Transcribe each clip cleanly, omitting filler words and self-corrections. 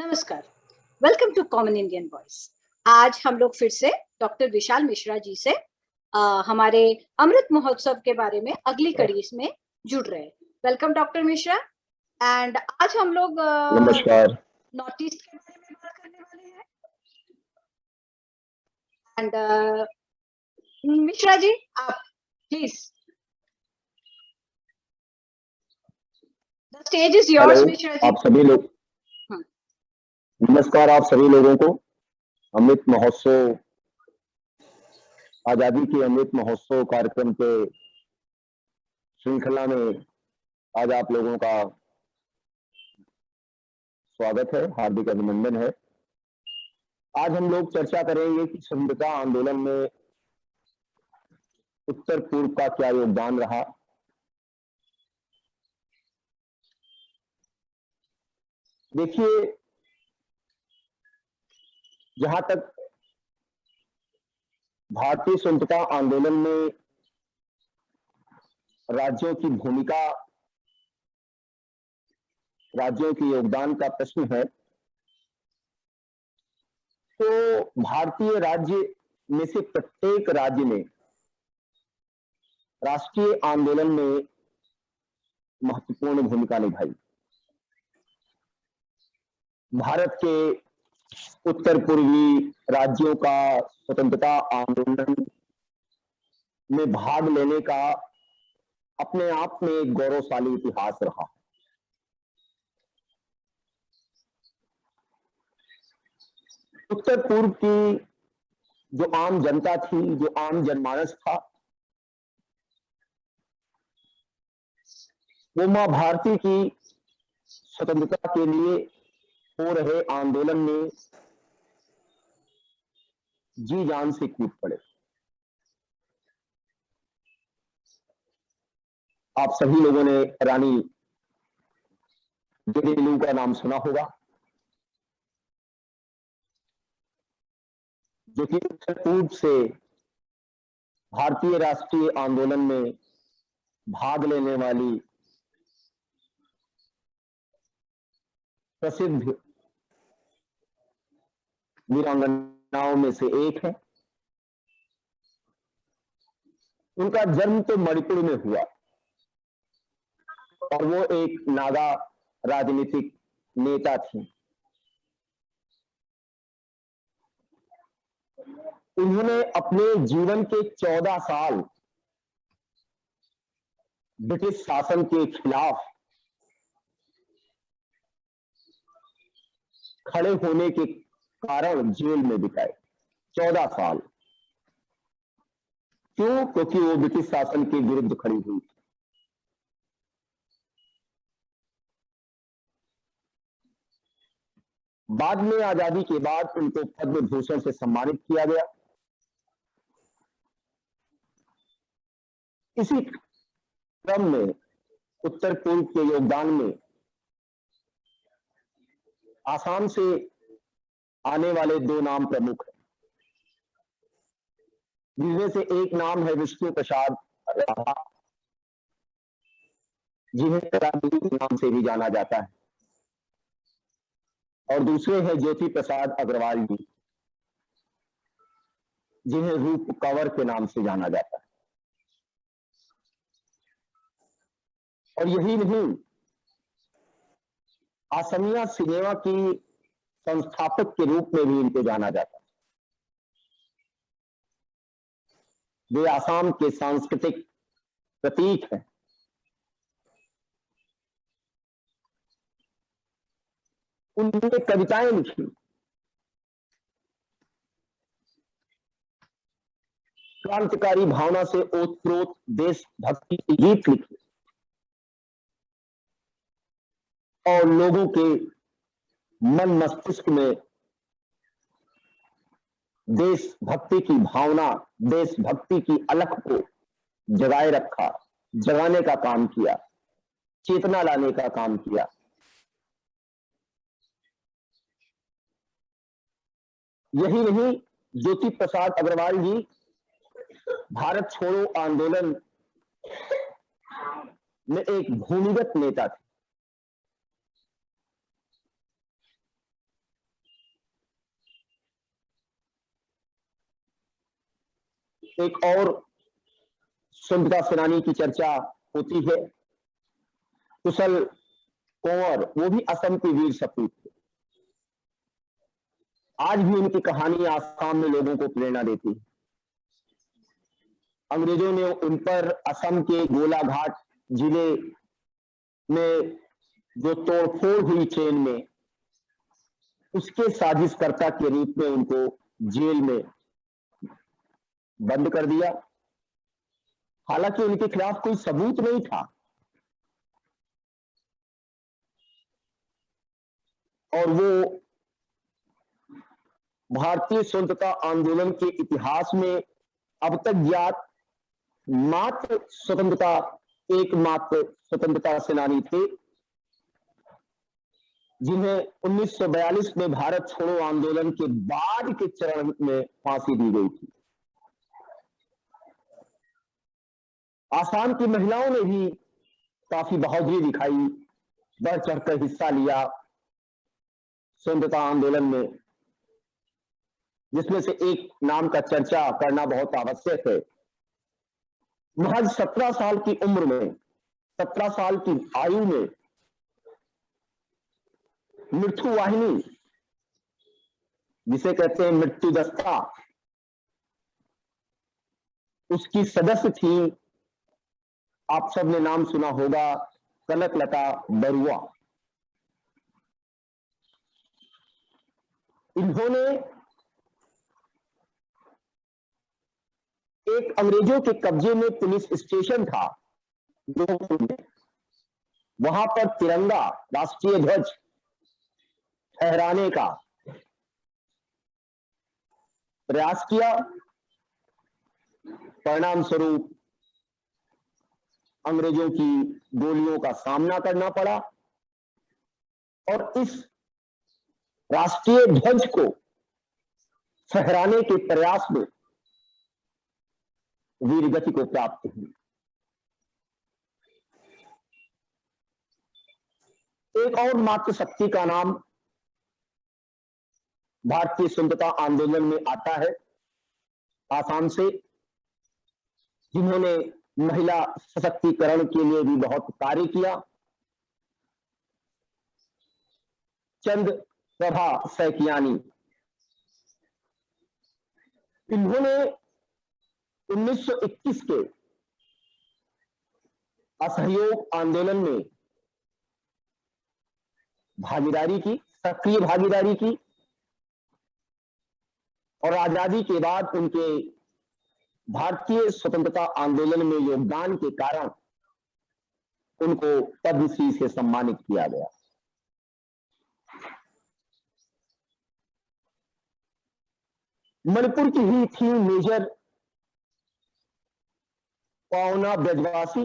नमस्कार, welcome to common Indian voice. आज हम लोग फिर से डॉक्टर विशाल मिश्रा जी से हमारे अमृत महोत्सव के बारे में अगली कड़ी में जुड़ रहे हैं। Welcome doctor Mishra. एंड आज हम लोग नमस्कार। नॉर्थ ईस्ट के बारे में बात करने वाले हैं। एंड मिश्रा जी, आप please, the stage is yours. Mishra ji, आप सभी लोग, नमस्कार आप सभी लोगों को। अमृत महोत्सव, आजादी के अमृत महोत्सव कार्यक्रम के श्रृंखला में आज आप लोगों का स्वागत है, हार्दिक अभिनंदन है। आज हम लोग चर्चा करेंगे कि स्वतंत्रता आंदोलन में उत्तर पूर्व का क्या योगदान रहा। देखिए, जहां तक भारतीय स्वतंत्रता आंदोलन में राज्यों की भूमिका, राज्यों के योगदान का प्रश्न है, तो भारतीय राज्य में से प्रत्येक राज्य ने राष्ट्रीय आंदोलन में महत्वपूर्ण भूमिका निभाई। भारत के उत्तर पूर्वी राज्यों का स्वतंत्रता आंदोलन में भाग लेने का अपने आप में एक गौरवशाली इतिहास रहा। उत्तर पूर्व की जो आम जनता थी, जो आम जनमानस था, वो मां भारती की स्वतंत्रता के लिए हो रहे आंदोलन में जी जान से कूद पड़े। आप सभी लोगों ने रानी झुंझुनू का नाम सुना होगा, जो कि उत्तर पूर्व से भारतीय राष्ट्रीय आंदोलन में भाग लेने वाली प्रसिद्ध वीरांगनाओं में से एक है। उनका जन्म तो मणिपुर में हुआ और वो एक नागा राजनीतिक नेता थी। उन्होंने अपने जीवन के 14 साल ब्रिटिश शासन के खिलाफ खड़े होने के कारण जेल में बिताए। 14 साल। क्यों? क्योंकि वो ब्रिटिश शासन के विरुद्ध खड़ी हुई थी। बाद में आजादी के बाद उनको पद्म भूषण से सम्मानित किया गया। इसी क्रम में उत्तर पूर्व के योगदान में आसाम से आने वाले दो नाम प्रमुख हैं, जिनमें से एक नाम है विष्णु प्रसाद राभा, जिन्हें क्रांति के नाम से भी जाना जाता है, और दूसरे हैं ज्योति प्रसाद अग्रवाल जी, जिन्हें रूप कंवर के नाम से जाना जाता है। और यही नहीं, असमिया सिनेमा की संस्थापक के रूप में भी इनको जाना जाता है। वे आसाम के सांस्कृतिक प्रतीक हैं। उन्होंने कविताएं लिखी, क्रांतिकारी भावना से ओतप्रोत देशभक्ति के गीत लिखे और लोगों के मन मस्तिष्क में देशभक्ति की भावना, देशभक्ति की अलख को जगाए रखा, जगाने का काम किया, चेतना लाने का काम किया। यही नहीं, ज्योति प्रसाद अग्रवाल जी भारत छोड़ो आंदोलन में एक भूमिगत नेता थे। एक और स्वतंत्रता सेनानी की चर्चा होती है, कुशल कुंवर, वो भी असम के वीर सपूत थे। आज भी उनकी कहानी आसाम में लोगों को प्रेरणा देती है। अंग्रेजों ने उन पर असम के गोलाघाट जिले में जो तोड़फोड़ हुई ट्रेन में, उसके साजिशकर्ता के रूप में उनको जेल में बंद कर दिया। हालांकि उनके खिलाफ कोई सबूत नहीं था और वो भारतीय स्वतंत्रता आंदोलन के इतिहास में अब तक ज्ञात मात्र एकमात्र स्वतंत्रता सेनानी थे जिन्हें 1942 में भारत छोड़ो आंदोलन के बाद के चरण में फांसी दी गई थी। आसाम की महिलाओं ने भी काफी बहादुरी दिखाई, बढ़ चढ़कर हिस्सा लिया स्वतंत्रता आंदोलन में, जिसमें से एक नाम का चर्चा करना बहुत आवश्यक है। महज 17 साल की उम्र में, 17 साल की आयु में मृत्यु वाहिनी, जिसे कहते हैं मृत्यु दस्ता, उसकी सदस्य थी, आप सबने नाम सुना होगा, कनकलता बरुआ। इन्होंने एक अंग्रेजों के कब्जे में पुलिस स्टेशन था में, वहां पर तिरंगा, राष्ट्रीय ध्वज फहराने का प्रयास किया। परिणाम स्वरूप अंग्रेजों की गोलियों का सामना करना पड़ा और इस राष्ट्रीय ध्वज को फहराने के प्रयास में वीरगति को प्राप्त हुई। एक और मातृशक्ति का नाम भारतीय स्वतंत्रता आंदोलन में आता है, आसाम से, जिन्होंने महिला सशक्तिकरण के लिए भी बहुत कार्य किया, चंद्रप्रभा सैकियानी। इन्होंने 1921 के असहयोग आंदोलन में भागीदारी की, सक्रिय भागीदारी की और आजादी के बाद उनके भारतीय स्वतंत्रता आंदोलन में योगदान के कारण उनको पद्मश्री से सम्मानित किया गया। मणिपुर की ही थी मेजर पावना ब्रजवासी।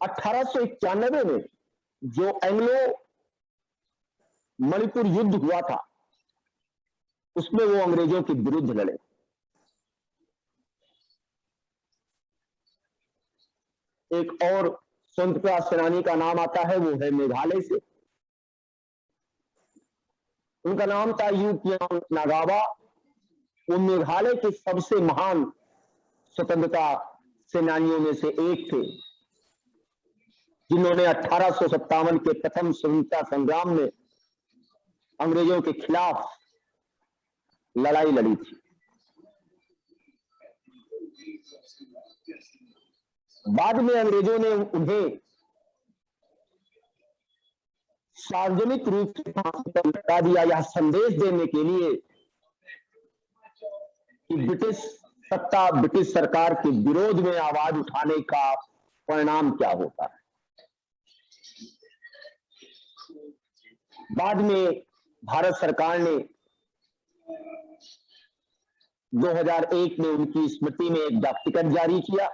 (1891) में जो एंग्लो मणिपुर युद्ध हुआ था, उसमें वो अंग्रेजों के विरुद्ध लड़े। एक और स्वतंत्रता सेनानी का नाम आता है, वो है मेघालय से, उनका नाम था यू कियांग नागावा। वो मेघालय के सबसे महान स्वतंत्रता सेनानियों में से एक थे, जिन्होंने 1857 के प्रथम स्वतंत्रता संग्राम में अंग्रेजों के खिलाफ लड़ाई लड़ी थी। बाद में अंग्रेजों ने उन्हें सार्वजनिक रूप से फांसी पर लटका दिया, यह संदेश देने के लिए कि ब्रिटिश सत्ता, ब्रिटिश सरकार के विरोध में आवाज उठाने का परिणाम क्या होता है। बाद में भारत सरकार ने 2001 में उनकी स्मृति में एक डाक टिकट जारी किया।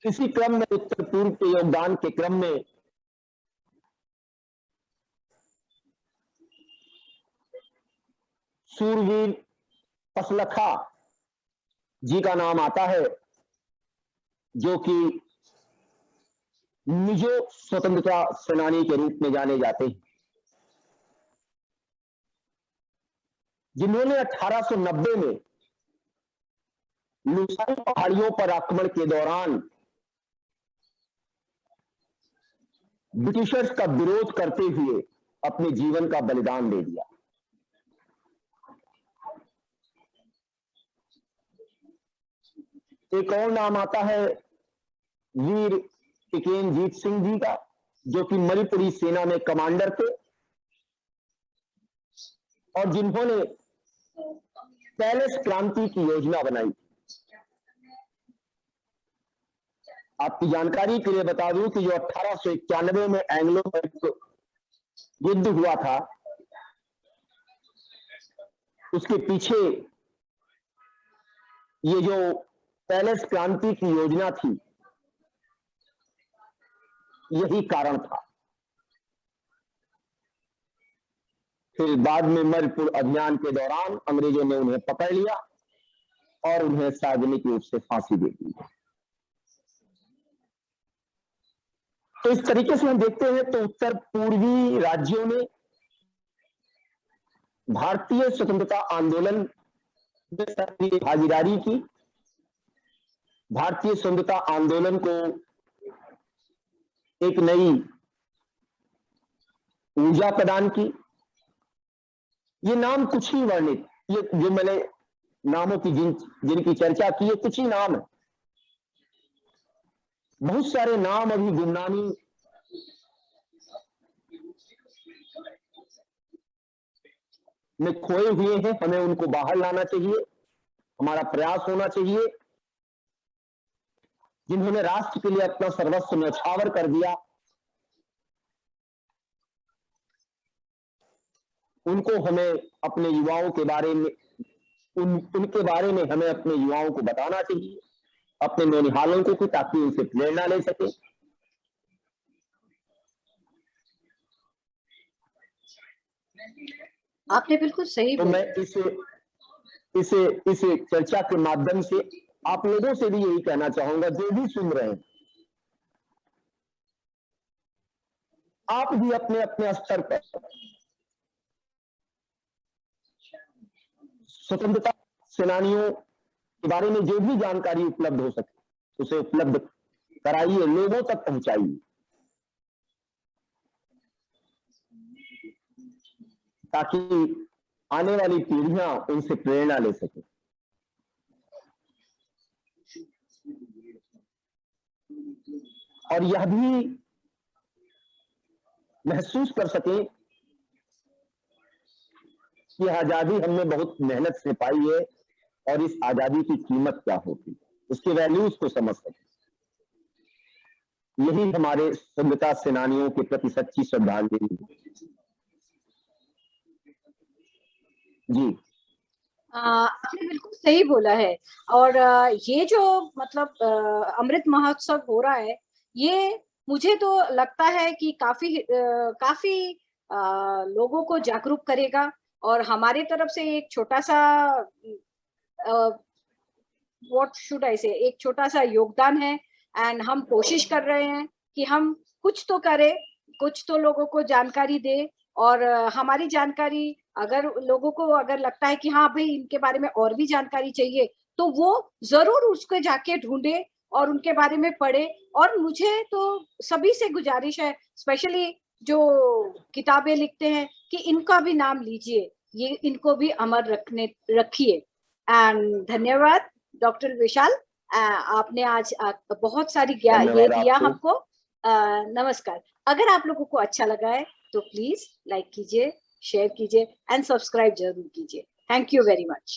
इसी क्रम में, उत्तर पूर्व के योगदान के क्रम में, सूरवीर पसलखा जी का नाम आता है। जो कि मिजो स्वतंत्रता सेनानी के रूप में जाने जाते हैं, जिन्होंने 1890 में लुसाई पहाड़ियों पर आक्रमण के दौरान ब्रिटिशर्स का विरोध करते हुए अपने जीवन का बलिदान दे दिया। एक और नाम आता है वीर टिकेनजीत सिंह जी का, जो कि मणिपुरी सेना में कमांडर थे और जिन्होंने पैलेस क्रांति की योजना बनाई। आपकी जानकारी के लिए बता दूं कि जो 1891 में एंग्लो युद्ध हुआ था, उसके पीछे ये जो पैलेस क्रांति की योजना थी, यही कारण था। फिर बाद में मणिपुर अभियान के दौरान अंग्रेजों ने उन्हें पकड़ लिया और उन्हें सार्वजनिक रूप से फांसी दे दी। तो इस तरीके से हम देखते हैं तो उत्तर पूर्वी राज्यों ने भारतीय स्वतंत्रता आंदोलन में सक्रिय भागीदारी की, भारतीय स्वतंत्रता आंदोलन को एक नई ऊर्जा प्रदान की। ये नाम कुछ ही वर्णित, ये जो मैंने नामों की जिनकी चर्चा की, ये कुछ ही नाम है। बहुत सारे नाम अभी गुमनामी में खोए हुए हैं, हमें उनको बाहर लाना चाहिए, हमारा प्रयास होना चाहिए। जिन्होंने राष्ट्र के लिए अपना सर्वस्व न्यौछावर कर दिया, उनको हमें अपने युवाओं के बारे में उनके बारे में हमें अपने युवाओं को बताना चाहिए, अपने नौनिहालों को, ताकि उनसे प्रेरणा ले सके। आपने बिल्कुल सही तो बोला। मैं इस चर्चा के माध्यम से आप लोगों से भी यही कहना चाहूंगा, जो भी सुन रहे हैं, आप भी अपने अपने स्तर पर स्वतंत्रता सेनानियों के बारे में जो भी जानकारी उपलब्ध हो सके उसे उपलब्ध कराइए, लोगों तक पहुंचाइए, ताकि आने वाली पीढ़ियां उनसे प्रेरणा ले सके। और यह भी महसूस कर सके कि आजादी हमने बहुत मेहनत से पाई है और इस आजादी की कीमत क्या होती, उसके वैल्यूज को समझ सके। यही हमारे स्वतंत्रता सेनानियों के प्रति सच्ची श्रद्धांजलि है। जी, आपने बिल्कुल सही बोला है। और ये जो मतलब अमृत महोत्सव हो रहा है, ये मुझे तो लगता है कि काफी लोगों को जागरूक करेगा। और हमारे तरफ से एक छोटा सा व्हाट शुड आई से, एक छोटा सा योगदान है। एंड हम कोशिश कर रहे हैं कि हम कुछ तो करें, कुछ तो लोगों को जानकारी दे। और हमारी जानकारी अगर लोगों को अगर लगता है कि हाँ भाई इनके बारे में और भी जानकारी चाहिए, तो वो जरूर उसको जाके ढूंढे और उनके बारे में पढ़े। और मुझे तो सभी से गुजारिश है, स्पेशली जो किताबें लिखते हैं, कि इनका भी नाम लीजिए, ये इनको भी अमर रखिए। एंड धन्यवाद डॉक्टर विशाल, आपने आज बहुत सारी ये दिया हमको। नमस्कार। अगर आप लोगों को अच्छा लगा है तो प्लीज लाइक कीजिए, शेयर कीजिए एंड सब्सक्राइब जरूर कीजिए। Thank you very much.